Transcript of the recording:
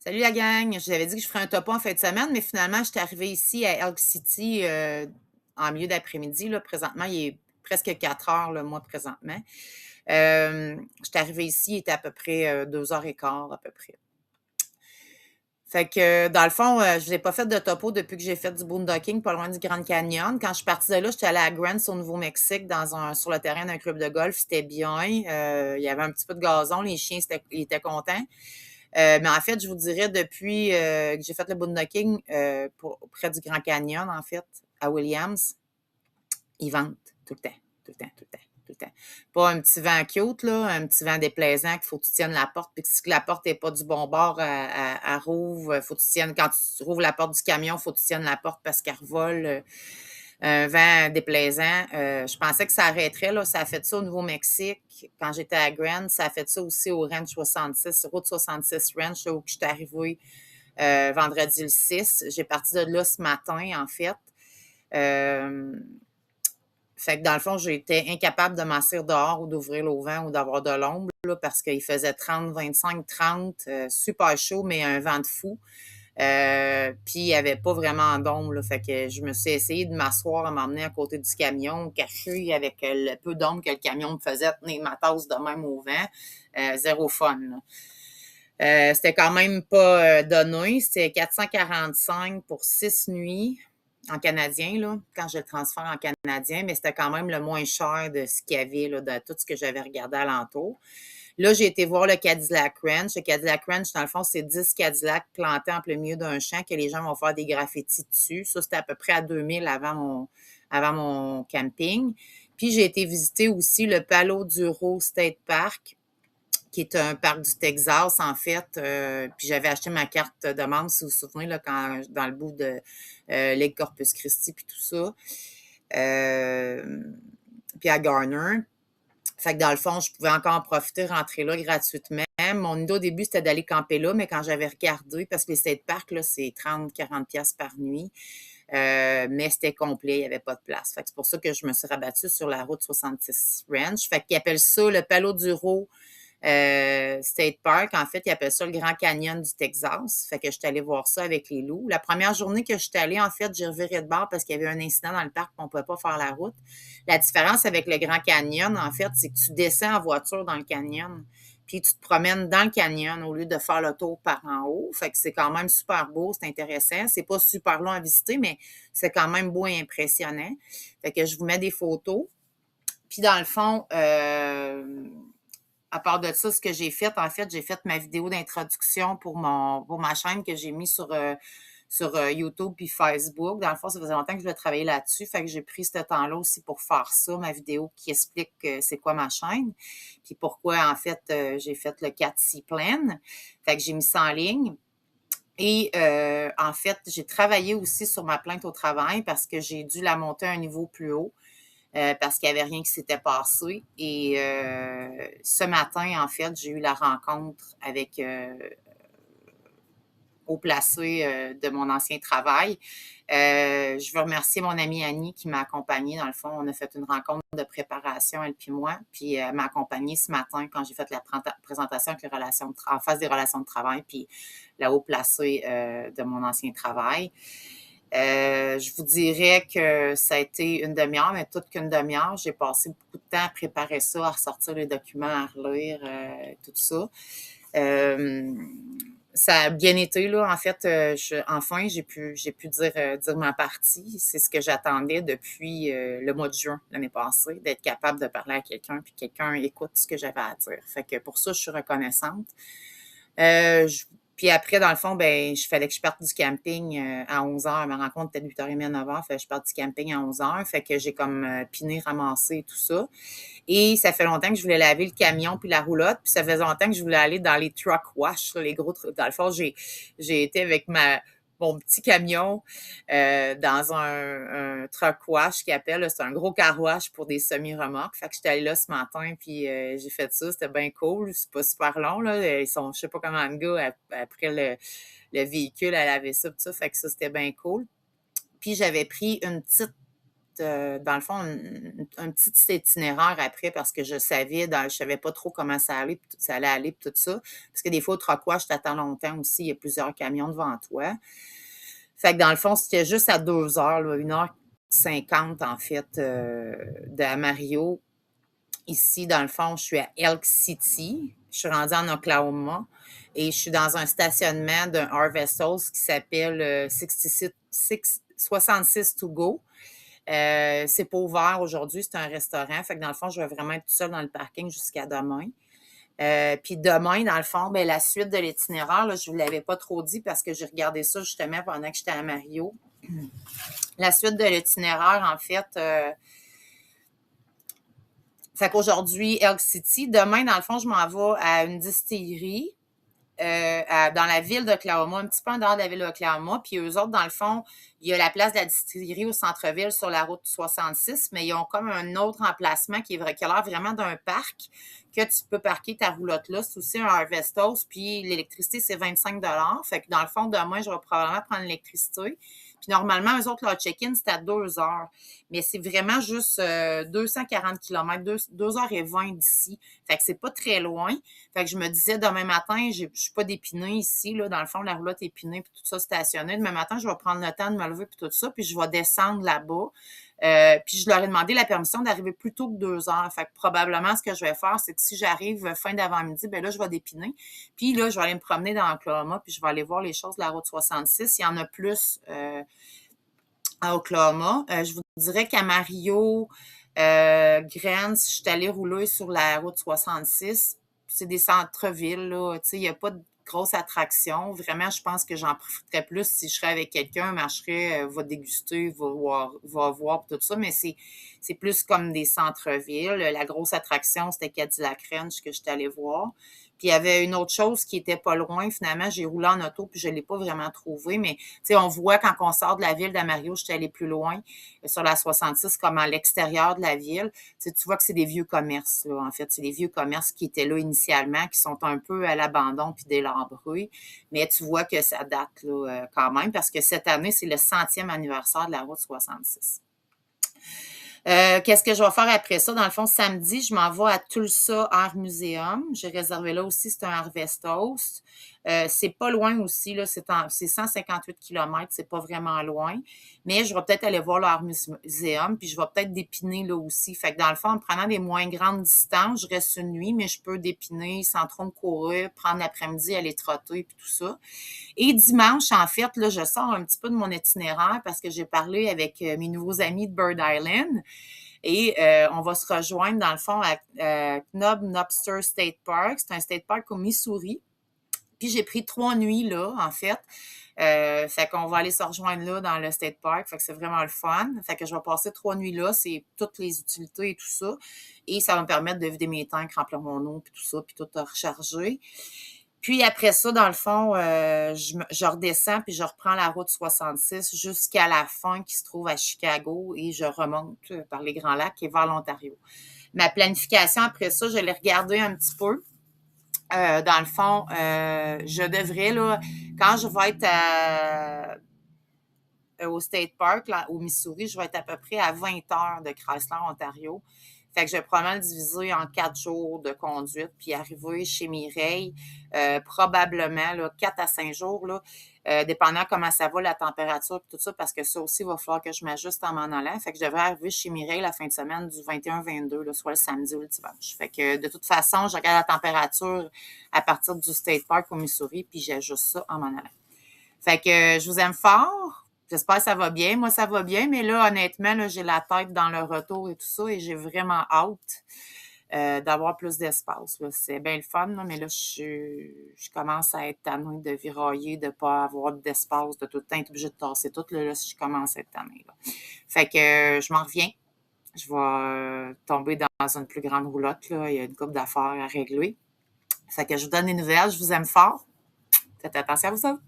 Salut la gang, je vous avais dit que je ferais un topo en fin de semaine, mais finalement, j'étais arrivée ici à Elk City en milieu d'après-midi. Là, présentement, il est presque 4 heures, là, moi, présentement. J'étais arrivée ici, il était à peu près 2h15, à peu près. Fait que, dans le fond, je n'ai pas fait de topo depuis que j'ai fait du boondocking pas loin du Grand Canyon. Quand je suis partie de là, j'étais allée à Grants au Nouveau-Mexique sur le terrain d'un club de golf. C'était bien. Il y avait un petit peu de gazon. Les chiens ils étaient contents. Mais en fait, je vous dirais, depuis que j'ai fait le boondocking près du Grand Canyon, en fait, à Williams, ils vendent tout le temps, tout le temps, tout le temps, tout le temps. Pas un petit vent cute, là, un petit vent déplaisant qu'il faut que tu tiennes la porte, puis que si la porte n'est pas du bon bord, elle rouvre, faut que tu tiennes, quand tu rouvres la porte du camion, il faut que tu tiennes la porte parce qu'elle revole. Un vent déplaisant. Je pensais que ça arrêterait, là. Ça a fait ça au Nouveau-Mexique. Quand j'étais à Grand, ça a fait ça aussi au Ranch 66, Route 66 Ranch, là, où je suis arrivée vendredi le 6. J'ai parti de là ce matin, en fait. Euh, Fait que dans le fond, j'étais incapable de m'asseoir dehors ou d'ouvrir l'auvent ou d'avoir de l'ombre, là, parce qu'il faisait 30, 25, 30, super chaud, mais un vent de fou. Puis il n'y avait pas vraiment d'ombre, là. Fait que je me suis essayé de m'asseoir, à m'emmener à côté du camion, caché avec le peu d'ombre que le camion me faisait tenir ma tasse de même au vent. Zéro fun, là. C'était quand même pas donné. C'était 445 pour 6 nuits en canadien, là, quand je le transfère en canadien, mais c'était quand même le moins cher de ce qu'il y avait, là, de tout ce que j'avais regardé alentour. Là, j'ai été voir le Cadillac Ranch. Le Cadillac Ranch, dans le fond, c'est 10 Cadillacs plantés en plein milieu d'un champ que les gens vont faire des graffitis dessus. Ça, c'était à peu près à 2000 avant mon camping. Puis, j'ai été visiter aussi le Palo Duro State Park, qui est un parc du Texas, en fait. Puis, j'avais acheté ma carte de membre, si vous vous souvenez, là, dans le bout de Lake Corpus Christi, puis tout ça. Euh, Puis à Garner. Fait que dans le fond, je pouvais encore en profiter, rentrer là gratuitement. Mon idée au début, c'était d'aller camper là, mais quand j'avais regardé, parce que les state parks, là, c'est 30-40$ par nuit, mais c'était complet, il n'y avait pas de place. Fait que c'est pour ça que je me suis rabattue sur la route 66 Ranch. Fait qu'ils appellent ça le Palo Duro State Park. En fait, ils appellent ça le Grand Canyon du Texas. Fait que je suis allée voir ça avec les loups. La première journée que je suis allée, en fait, j'ai reviré de bord parce qu'il y avait un incident dans le parc, on ne pouvait pas faire la route. La différence avec le Grand Canyon, en fait, c'est que tu descends en voiture dans le canyon, puis tu te promènes dans le canyon au lieu de faire le tour par en haut. Fait que c'est quand même super beau, c'est intéressant. C'est pas super long à visiter, mais c'est quand même beau et impressionnant. Fait que je vous mets des photos. Puis dans le fond, à part de ça, ce que j'ai fait, en fait, j'ai fait ma vidéo d'introduction pour ma chaîne que j'ai mis sur YouTube puis Facebook. Dans le fond, ça faisait longtemps que je voulais travailler là-dessus. Fait que j'ai pris ce temps-là aussi pour faire ça, ma vidéo qui explique c'est quoi ma chaîne. Puis pourquoi, en fait, j'ai fait le 4C Plan. Fait que j'ai mis ça en ligne. Et en fait, j'ai travaillé aussi sur ma plainte au travail parce que j'ai dû la monter à un niveau plus haut. Parce qu'il n'y avait rien qui s'était passé. Et ce matin, en fait, j'ai eu la rencontre avec haut placé de mon ancien travail. Je veux remercier mon amie Annie qui m'a accompagnée. Dans le fond, on a fait une rencontre de préparation, elle puis moi. Puis elle m'a accompagnée ce matin quand j'ai fait la présentation avec en face des relations de travail, puis la haut placé de mon ancien travail. Je vous dirais que ça a été une demi-heure, mais toute qu'une demi-heure. J'ai passé beaucoup de temps à préparer ça, à ressortir les documents, à relire, tout ça. Euh, Ça a bien été, là. En fait, enfin, j'ai pu dire ma partie. C'est ce que j'attendais depuis le mois de juin l'année passée, d'être capable de parler à quelqu'un, puis quelqu'un écoute ce que j'avais à dire. Fait que pour ça, je suis reconnaissante. Je Puis après, dans le fond, ben, il fallait que je parte du camping à 11h. Ma rencontre était de 8h30 à 9h. Fait que je parte du camping à 11h. Fait que j'ai comme piné, ramassé tout ça. Et ça fait longtemps que je voulais laver le camion puis la roulotte. Puis ça faisait longtemps que je voulais aller dans les truck wash, là, les gros trucs. Dans le fond, j'ai été avec mon petit camion dans un truck wash qu'ils appellent. Là. C'est un gros car wash pour des semi-remorques. Fait que j'étais allée là ce matin, puis j'ai fait ça. C'était bien cool. C'est pas super long, là. Ils sont, je sais pas comment de gars, après le véhicule à laver ça, tout ça. Fait que ça, c'était bien cool. Puis j'avais pris une petite dans le fond, un petit itinéraire après parce que je savais pas trop comment ça allait aller, puis tout ça. Parce que des fois, au Trocroy, je t'attends longtemps aussi, il y a plusieurs camions devant toi. Fait que dans le fond, c'était juste à 2 heures, là, 1h50 en fait, d'Amarillo. Ici, dans le fond, je suis à Elk City. Je suis rendue en Oklahoma et je suis dans un stationnement d'un Harvestos qui s'appelle 66 to go. C'est pas ouvert aujourd'hui, c'est un restaurant. Fait que dans le fond, je vais vraiment être toute seule dans le parking jusqu'à demain. Puis demain, dans le fond, ben, la suite de l'itinéraire, là, je ne vous l'avais pas trop dit parce que j'ai regardé ça justement pendant que j'étais à Mario. La suite de l'itinéraire, en fait, fait qu'aujourd'hui, Elk City. Demain, dans le fond, je m'en vais à une distillerie dans la ville d'Oklahoma, un petit peu en dehors de la ville d'Oklahoma. Puis eux autres, dans le fond, il y a la place de la distillerie au centre-ville sur la route 66, mais ils ont comme un autre emplacement qui a l'air vraiment d'un parc que tu peux parquer ta roulotte là. C'est aussi un Harvestos, puis l'électricité, c'est 25 $. Fait que dans le fond, demain, je vais probablement prendre l'électricité. Puis normalement, eux autres, leur check-in, c'est à 2 heures. Mais c'est vraiment juste 240 km, 2h20 d'ici. Fait que c'est pas très loin. Fait que je me disais, demain matin, je suis pas d'Épinay ici, là, dans le fond, la roulotte Épinay, puis tout ça stationné. Demain matin, je vais prendre le temps de me lever, puis tout ça, puis je vais descendre là-bas. Puis je leur ai demandé la permission d'arriver plus tôt que 2 heures. Fait que probablement, ce que je vais faire, c'est que si j'arrive fin d'avant-midi, ben là, je vais d'Épinay. Puis là, je vais aller me promener dans Oklahoma, puis je vais aller voir les choses de la route 66. Il y en a plus à Oklahoma. Je vous dirais qu'à Mario, Grants, je suis allée rouler sur la route 66. C'est des centres-villes, là. Tu sais, il n'y a pas de grosse attraction. Vraiment, je pense que j'en profiterais plus si je serais avec quelqu'un, marcherais, va déguster, va voir tout ça. Mais c'est plus comme des centres-villes. La grosse attraction, c'était Cadillac Ranch que j'étais allée voir. Puis il y avait une autre chose qui était pas loin. Finalement, j'ai roulé en auto puis je l'ai pas vraiment trouvé. Mais tu sais, on voit quand on sort de la ville d'Amarillo, j'étais allée plus loin sur la 66, comme à l'extérieur de la ville. Tu sais, tu vois que c'est des vieux commerces, là. En fait, c'est des vieux commerces qui étaient là initialement, qui sont un peu à l'abandon puis délabrés. Mais tu vois que ça date là, quand même, parce que cette année, c'est le 100e anniversaire de la route 66. Qu'est-ce que je vais faire après ça? Dans le fond, samedi, je m'en vais à Tulsa Art Museum. J'ai réservé là aussi, c'est un Harvestos. C'est pas loin aussi, là, c'est 158 km, c'est pas vraiment loin. Mais je vais peut-être aller voir l'Art Museum, puis je vais peut-être dépiner là aussi. Fait que dans le fond, en prenant des moins grandes distances, je reste une nuit, mais je peux dépiner sans trop me courir, prendre l'après-midi, aller trotter, puis tout ça. Et dimanche, en fait, là, je sors un petit peu de mon itinéraire parce que j'ai parlé avec mes nouveaux amis de Bird Island. Et on va se rejoindre, dans le fond, à Knobster State Park. C'est un state park au Missouri. Puis j'ai pris 3 nuits là, en fait. Fait qu'on va aller se rejoindre là dans le state park. Fait que c'est vraiment le fun. Fait que je vais passer 3 nuits là. C'est toutes les utilités et tout ça. Et ça va me permettre de vider mes tanks, remplir mon eau, puis tout ça, puis tout recharger. Puis après ça, dans le fond, je redescends puis je reprends la route 66 jusqu'à la fin qui se trouve à Chicago et je remonte par les Grands Lacs et vers l'Ontario. Ma planification après ça, je l'ai regardée un petit peu. Dans le fond, je devrais, là, quand je vais être au State Park, là, au Missouri, je vais être à peu près à 20 heures de Chrysler, Ontario. Fait que je vais probablement le diviser en 4 jours de conduite, puis arriver chez Mireille, probablement là, 4 à 5 jours, là, dépendant comment ça va, la température et tout ça, parce que ça aussi, il va falloir que je m'ajuste en m'en allant. Fait que je devrais arriver chez Mireille la fin de semaine du 21-22, là, soit le samedi ou le dimanche. Fait que de toute façon, je regarde la température à partir du State Park au Missouri, puis j'ajuste ça en m'en allant. Fait que je vous aime fort. J'espère que ça va bien. Moi, ça va bien, mais là, honnêtement, là, j'ai la tête dans le retour et tout ça, et j'ai vraiment hâte d'avoir plus d'espace. Là. C'est bien le fun, là, mais là, je commence à être tannée de virailler, de ne pas avoir d'espace, de tout le temps être obligée de tasser tout. Là, je commence à être tannée. Là. Fait que je m'en reviens. Je vais tomber dans une plus grande roulotte. Là. Il y a une couple d'affaires à régler. Fait que je vous donne des nouvelles. Je vous aime fort. Faites attention à vous autres.